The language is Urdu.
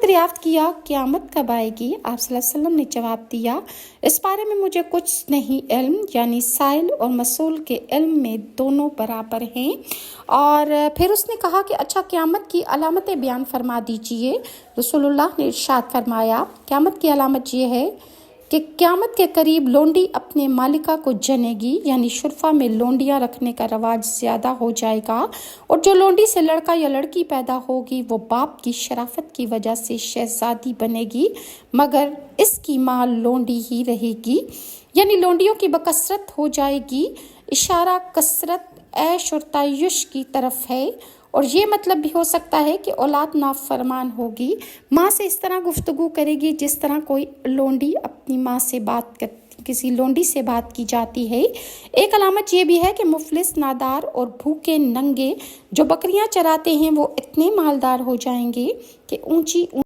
دریافت کیا قیامت کب آئے گی؟ آپ صلی اللہ علیہ وسلم نے جواب دیا اس بارے میں مجھے کچھ نہیں علم، یعنی سائل اور مسئول کے علم میں دونوں برابر ہیں۔ اور پھر اس نے کہا کہ اچھا قیامت کی علامتیں بیان فرما دیجئے۔ رسول اللہ نے ارشاد فرمایا قیامت کی علامت یہ ہے کہ قیامت کے قریب لونڈی اپنے مالکہ کو جنے گی، یعنی شرفا میں لونڈیاں رکھنے کا رواج زیادہ ہو جائے گا، اور جو لونڈی سے لڑکا یا لڑکی پیدا ہوگی وہ باپ کی شرافت کی وجہ سے شہزادی بنے گی، مگر اس کی ماں لونڈی ہی رہے گی، یعنی لونڈیوں کی بکثرت ہو جائے گی۔ اشارہ کثرت عیش اور تعیش کی طرف ہے، اور یہ مطلب بھی ہو سکتا ہے کہ اولاد نافرمان ہوگی، ماں سے اس طرح گفتگو کرے گی جس طرح کوئی لونڈی اپنی ماں سے کسی لونڈی سے بات کی جاتی ہے۔ ایک علامت یہ بھی ہے کہ مفلس، نادار اور بھوکے ننگے جو بکریاں چراتے ہیں وہ اتنے مالدار ہو جائیں گے کہ اونچی